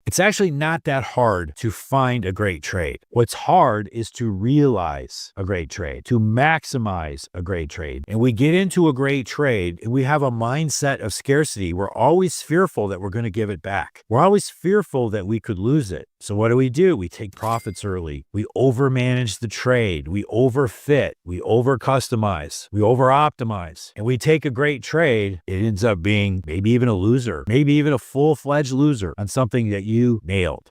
It's actually not that hard to find a great trade. What's hard is to realize a great trade, to maximize a great trade. And we get into a great trade and we have a mindset of scarcity. We're always fearful that we're going to give it back. We're always fearful that we could lose it. So what do? We take profits early. We overmanage the trade. We overfit. We over-customize. We over-optimize. And we take a great trade. It ends up being maybe even a loser, maybe even a full-fledged loser on something that you nailed.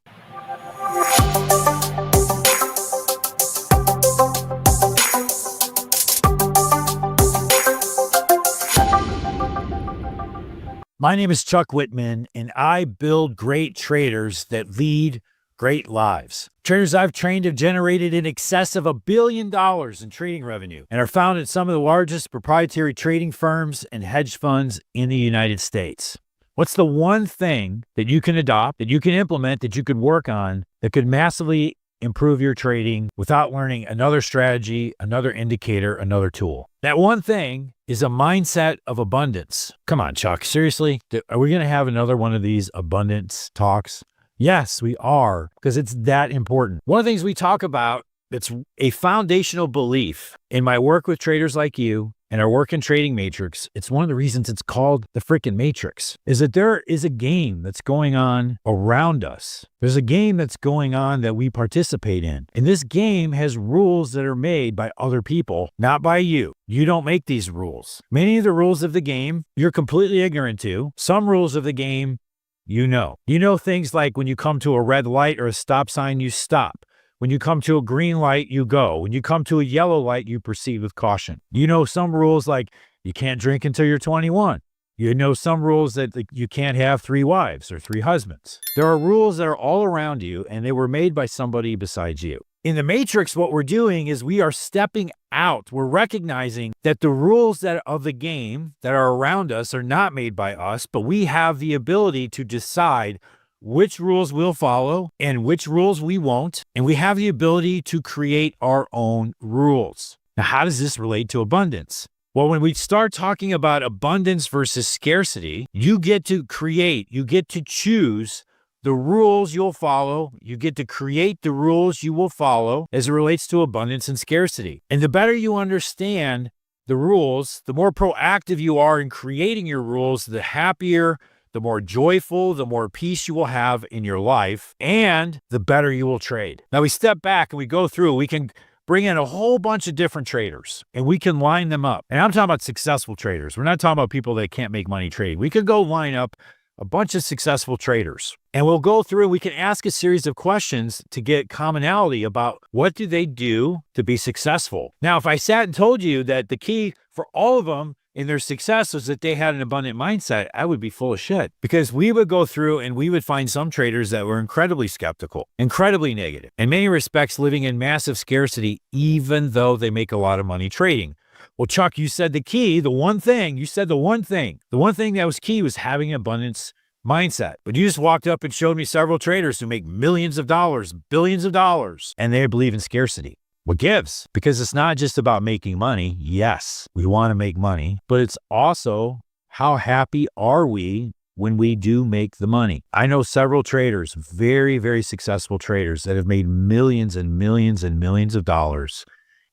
My name is Chuck Whitman, and I build great traders that lead great lives. Traders I've trained have generated in excess of $1 billion in trading revenue and are found at some of the largest proprietary trading firms and hedge funds in the United States. What's the one thing that you can adopt, that you can implement, that you could work on that could massively improve your trading without learning another strategy, another indicator, another tool? That one thing is a mindset of abundance. Come on, Chuck, seriously? Are we going to have another one of these abundance talks? Yes, we are, because it's that important. One of the things we talk about that's a foundational belief in my work with traders like you and our work in Trading Matrix, it's one of the reasons it's called the freaking Matrix, is that there is a game that's going on around us. There's a game that's going on that we participate in. And this game has rules that are made by other people, not by you. You don't make these rules. Many of the rules of the game, you're completely ignorant to. Some rules of the game, you know. You know things like when you come to a red light or a stop sign, you stop. When you come to a green light, you go. When you come to a yellow light, you proceed with caution. You know some rules like you can't drink until you're 21. You know some rules that you can't have 3 wives or 3 husbands. There are rules that are all around you, and they were made by somebody besides you. In the Matrix, what we're doing is we are stepping out. We're recognizing that the rules of the game that are around us are not made by us, but we have the ability to decide which rules we'll follow and which rules we won't. And we have the ability to create our own rules. Now, how does this relate to abundance? Well, when we start talking about abundance versus scarcity, you get to create, you get to choose the rules you'll follow. You get to create the rules you will follow as it relates to abundance and scarcity. And the better you understand the rules, the more proactive you are in creating your rules, the happier, the more joyful, the more peace you will have in your life, and the better you will trade. Now we step back and we go through, we can bring in a whole bunch of different traders and we can line them up. And I'm talking about successful traders. We're not talking about people that can't make money trading. We could go line up a bunch of successful traders and we'll go through, we can ask a series of questions to get commonality about what do they do to be successful. Now, if I sat and told you that the key for all of them in their success was that they had an abundant mindset, I would be full of shit, because we would go through and we would find some traders that were incredibly skeptical, incredibly negative, in many respects living in massive scarcity, even though they make a lot of money trading. Well, Chuck, you said the key, the one thing that was key was having an abundance mindset. But you just walked up and showed me several traders who make millions of dollars, billions of dollars, and they believe in scarcity. What gives? Because it's not just about making money. Yes, we want to make money, but it's also how happy are we when we do make the money. I know several traders, very, very successful traders that have made millions and millions and millions of dollars,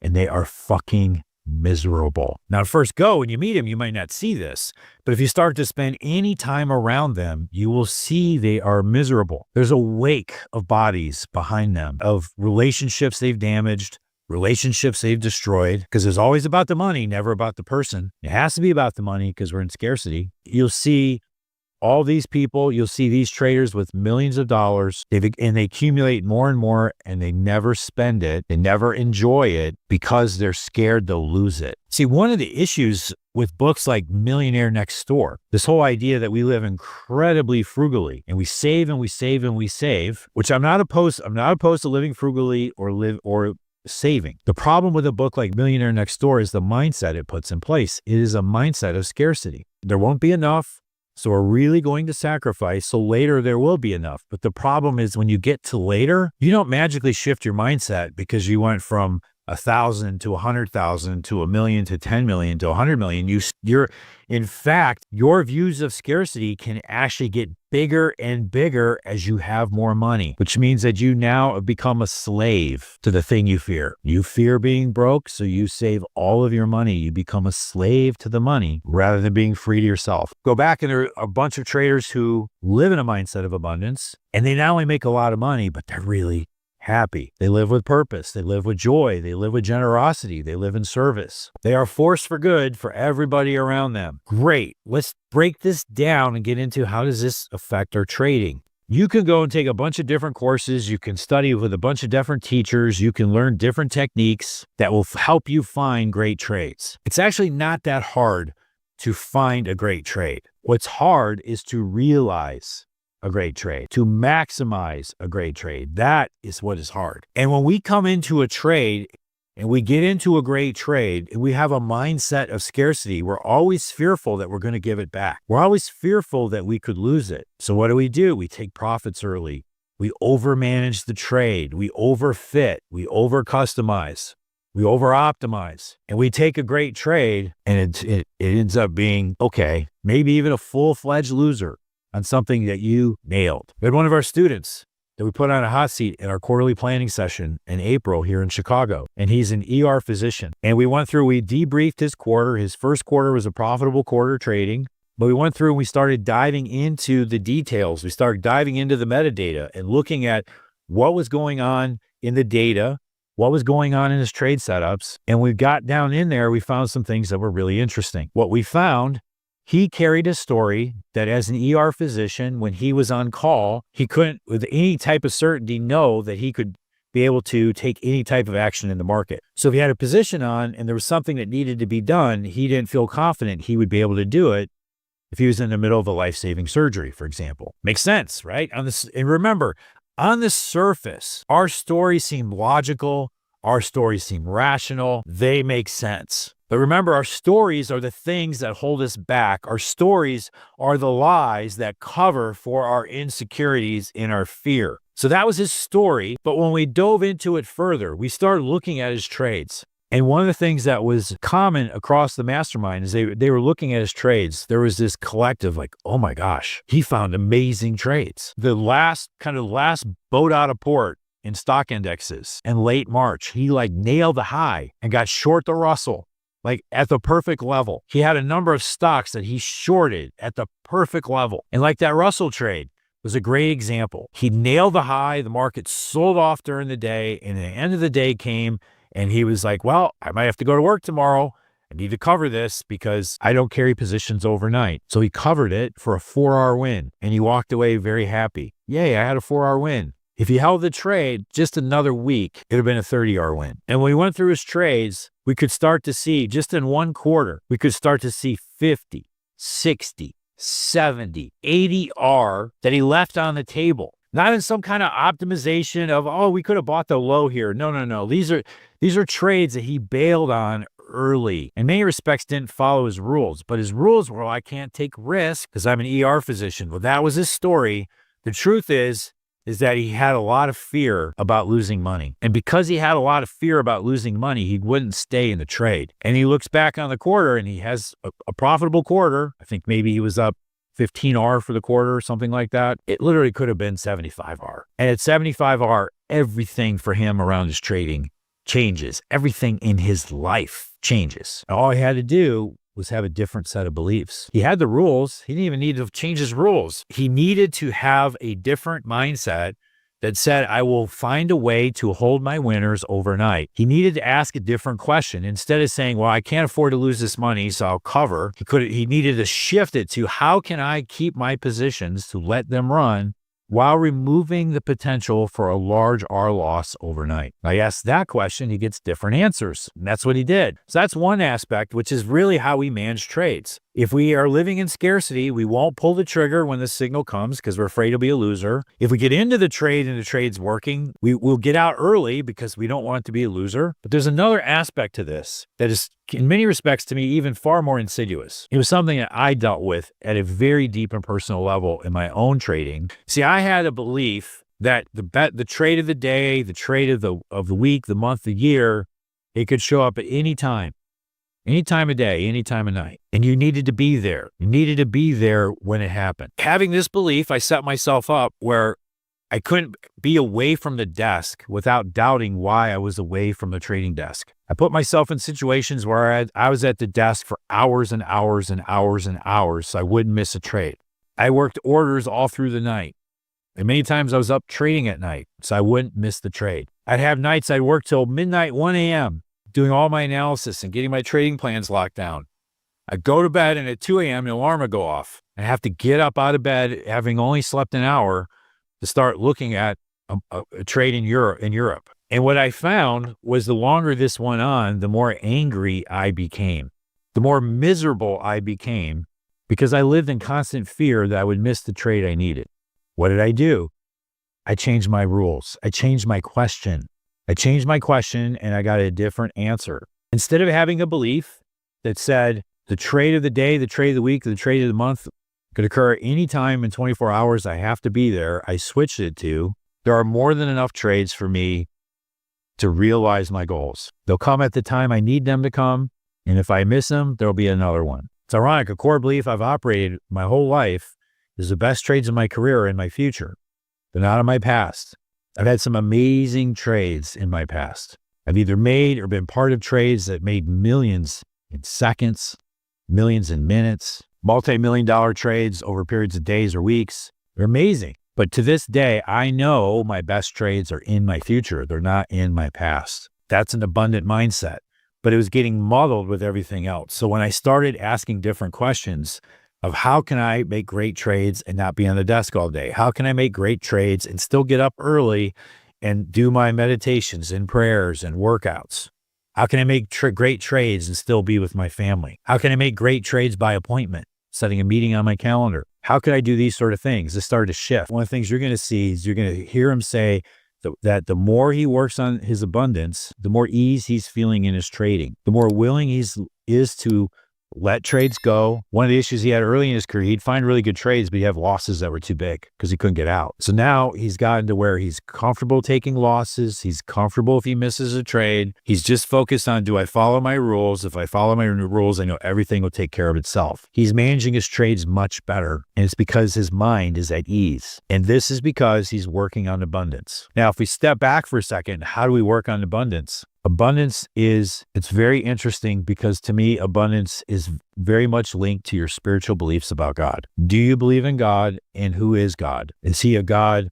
and they are fucking miserable. Now, at first go, when you meet them, you might not see this, but if you start to spend any time around them, you will see they are miserable. There's a wake of bodies behind them, of relationships they've damaged, relationships they've destroyed, because it's always about the money, never about the person. It has to be about the money because we're in scarcity. You'll see all these people, you'll see these traders with millions of dollars, and they accumulate more and more, and they never spend it. They never enjoy it because they're scared they'll lose it. See, one of the issues with books like Millionaire Next Door, this whole idea that we live incredibly frugally and we save and we save and we save, which I'm not opposed to living frugally or saving. The problem with a book like Millionaire Next Door is the mindset it puts in place. It is a mindset of scarcity. There won't be enough, so we're really going to sacrifice, so later there will be enough. But the problem is when you get to later, you don't magically shift your mindset because you went from 1,000 to 100,000 to 1 million to 10 million to 100 million, in fact, your views of scarcity can actually get bigger and bigger as you have more money, which means that you now have become a slave to the thing you fear. You fear being broke, so you save all of your money. You become a slave to the money rather than being free to yourself. Go back, and there are a bunch of traders who live in a mindset of abundance, and they not only make a lot of money, but they're really happy. They live with purpose. They live with joy. They live with generosity. They live in service. They are force for good for everybody around them. Great. Let's break this down and get into how does this affect our trading. You can go and take a bunch of different courses. You can study with a bunch of different teachers. You can learn different techniques that will help you find great trades. It's actually not that hard to find a great trade. What's hard is to realize a great trade, to maximize a great trade. That is what is hard. And when we come into a trade and we get into a great trade and we have a mindset of scarcity, we're always fearful that we're going to give it back. We're always fearful that we could lose it. So what do? We take profits early. We overmanage the trade. We overfit. We over-customize. We over-optimize. And we take a great trade and it ends up being, okay, maybe even a full-fledged loser on something that you nailed. We had one of our students that we put on a hot seat in our quarterly planning session in April here in Chicago, and he's an ER physician. And we debriefed his quarter. His first quarter was a profitable quarter trading, but we went through and we started diving into the details. We started diving into the metadata and looking at what was going on in the data, what was going on in his trade setups. And we got down in there, we found some things that were really interesting. What we found, he carried a story that as an ER physician, when he was on call, he couldn't with any type of certainty know that he could be able to take any type of action in the market. So if he had a position on and there was something that needed to be done, he didn't feel confident he would be able to do it if he was in the middle of a life-saving surgery, for example. Makes sense, right? And remember, on the surface, our stories seem logical. Our stories seem rational. They make sense. But remember, our stories are the things that hold us back. Our stories are the lies that cover for our insecurities and our fear. So that was his story. But when we dove into it further, we started looking at his trades. And one of the things that was common across the mastermind is they were looking at his trades. There was this collective like, oh my gosh, he found amazing trades. The last boat out of port in stock indexes in late March, he nailed the high and got short the Russell. At the perfect level. He had a number of stocks that he shorted at the perfect level. And that Russell trade was a great example. He nailed the high, the market sold off during the day, and the end of the day came, and he was like, well, I might have to go to work tomorrow. I need to cover this because I don't carry positions overnight. So he covered it for a 4-hour win, and he walked away very happy. Yay, I had a 4-hour win. If he held the trade just another week, it would have been a 30-hour win. And when we went through his trades, we could start to see, just in one quarter, we could start to see 50, 60, 70, 80 R that he left on the table. Not in some kind of optimization of, oh, we could have bought the low here. No. These are trades that he bailed on early. In many respects, didn't follow his rules. But his rules were, I can't take risks because I'm an ER physician. Well, that was his story. The truth is that he had a lot of fear about losing money. And because he had a lot of fear about losing money, he wouldn't stay in the trade. And he looks back on the quarter and he has a profitable quarter. I think maybe he was up 15 R for the quarter or something like that. It literally could have been 75 R. And at 75 R, everything for him around his trading changes. Everything in his life changes. All he had to do was have a different set of beliefs. He had the rules. He didn't even need to change his rules. He needed to have a different mindset that said, I will find a way to hold my winners overnight. He needed to ask a different question. Instead of saying, well, I can't afford to lose this money, so I'll cover. He needed to shift it to, how can I keep my positions to let them run while removing the potential for a large R loss overnight? I asked that question, he gets different answers. And that's what he did. So that's one aspect, which is really how we manage trades. If we are living in scarcity, we won't pull the trigger when the signal comes because we're afraid to be a loser. If we get into the trade and the trade's working, we'll get out early because we don't want it to be a loser. But there's another aspect to this that is, in many respects, to me, even far more insidious. It was something that I dealt with at a very deep and personal level in my own trading. See, I had a belief that the trade of the day, the trade of the week, the month, the year It could show up at any time of day, any time of night. And you needed to be there. You needed to be there when it happened. Having this belief, I set myself up where I couldn't be away from the desk without doubting why I was away from the trading desk. I put myself in situations where I was at the desk for hours and hours and hours and hours so I wouldn't miss a trade. I worked orders all through the night. And many times I was up trading at night so I wouldn't miss the trade. I'd have nights I'd work till midnight, 1 a.m., doing all my analysis and getting my trading plans locked down. I'd go to bed and at 2 a.m. the alarm would go off. I have to get up out of bed having only slept an hour to start looking at a trade in Europe. And what I found was the longer this went on, the more angry I became, the more miserable I became because I lived in constant fear that I would miss the trade I needed. What did I do? I changed my rules. I changed my question. And I got a different answer. Instead of having a belief that said the trade of the day, the trade of the week, the trade of the month could occur anytime in 24 hours, I have to be there, I switched it to, there are more than enough trades for me to realize my goals. They'll come at the time I need them to come, and if I miss them, there'll be another one. It's ironic, a core belief I've operated my whole life is the best trades in my career are in my future. They're not in my past. I've had some amazing trades in my past. I've either made or been part of trades that made millions in seconds, millions in minutes, multi-million-dollar trades over periods of days or weeks. They're amazing. But to this day, I know my best trades are in my future. They're not in my past. That's an abundant mindset. But it was getting muddled with everything else. So when I started asking different questions of how can I make great trades and not be on the desk all day? How can I make great trades and still get up early and do my meditations and prayers and workouts? How can I make great trades and still be with my family? How can I make great trades by appointment, setting a meeting on my calendar? How could I do these sort of things? This started to shift. One of the things you're going to see is you're going to hear him say that the more he works on his abundance, the more ease he's feeling in his trading, the more willing is to let trades go. One of the issues he had early in his career, he'd find really good trades, but he'd have losses that were too big because he couldn't get out. So now he's gotten to where he's comfortable taking losses. He's comfortable if he misses a trade. He's just focused on, do I follow my rules? If I follow my rules, I know everything will take care of itself. He's managing his trades much better, and it's because his mind is at ease. And this is because he's working on abundance. Now, if we step back for a second, how do we work on abundance? Abundance it's very interesting because to me, abundance is very much linked to your spiritual beliefs about God. Do you believe in God, and who is God? Is he a God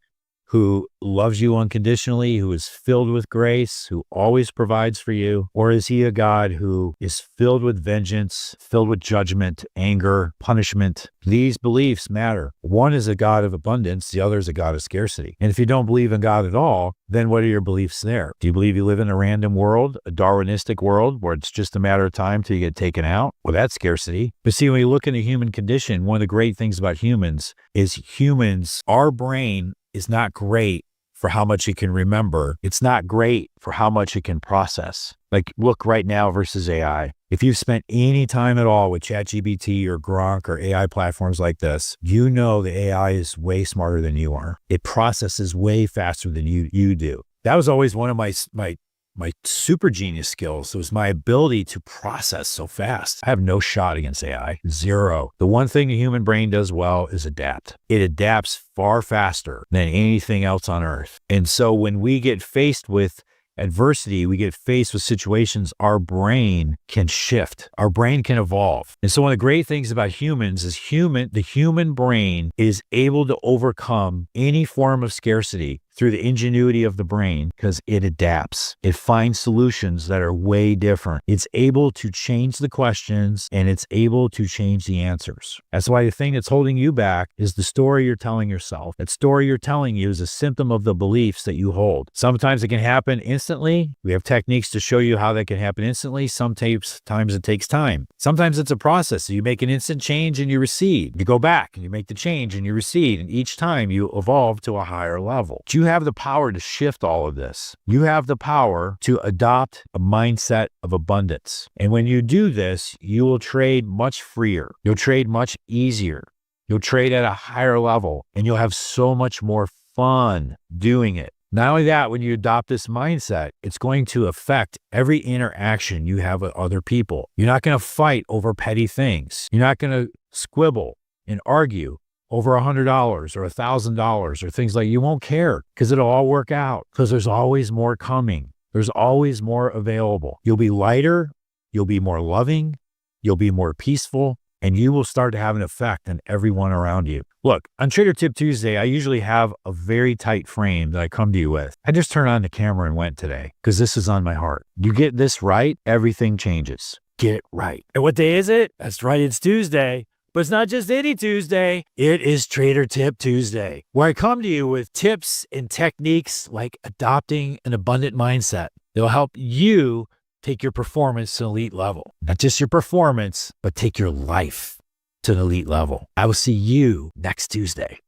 who loves you unconditionally, who is filled with grace, who always provides for you? Or is he a God who is filled with vengeance, filled with judgment, anger, punishment? These beliefs matter. One is a God of abundance, the other is a God of scarcity. And if you don't believe in God at all, then what are your beliefs there? Do you believe you live in a random world, a Darwinistic world, where it's just a matter of time till you get taken out? Well, that's scarcity. But see, when you look in the human condition, one of the great things about humans is our brain is not great for how much it can remember. It's not great for how much it can process. Like, look right now versus AI. If you've spent any time at all with ChatGPT or Grok or AI platforms like this, you know the AI is way smarter than you are. It processes way faster than you do. That was always one of my super genius skills. It was my ability to process so fast. I have no shot against AI. Zero. The one thing the human brain does well is adapt. It adapts far faster than anything else on earth. And so when we get faced with adversity, we get faced with situations, our brain can shift. Our brain can evolve. And so one of the great things about humans is the human brain is able to overcome any form of scarcity through the ingenuity of the brain because it adapts. It finds solutions that are way different. It's able to change the questions and it's able to change the answers. That's why the thing that's holding you back is the story you're telling yourself. That story you're telling you is a symptom of the beliefs that you hold. Sometimes it can happen instantly. We have techniques to show you how that can happen instantly. Sometimes it takes time. Sometimes it's a process. So you make an instant change and you recede. You go back and you make the change and you recede. And each time you evolve to a higher level. You have the power to shift all of this. You have the power to adopt a mindset of abundance. And when you do this, you will trade much freer. You'll trade much easier. You'll trade at a higher level and you'll have so much more fun doing it. Not only that, when you adopt this mindset, it's going to affect every interaction you have with other people. You're not going to fight over petty things. You're not going to squibble and argue over $100 or $1,000 or things like you won't care because it'll all work out because there's always more coming. There's always more available. You'll be lighter. You'll be more loving. You'll be more peaceful. And you will start to have an effect on everyone around you. Look, on Trader Tip Tuesday, I usually have a very tight frame that I come to you with. I just turned on the camera and went today because this is on my heart. You get this right, everything changes. Get it right. And what day is it? That's right, it's Tuesday. But it's not just any Tuesday. It is Trader Tip Tuesday, where I come to you with tips and techniques like adopting an abundant mindset that will help you take your performance to an elite level. Not just your performance, but take your life to an elite level. I will see you next Tuesday.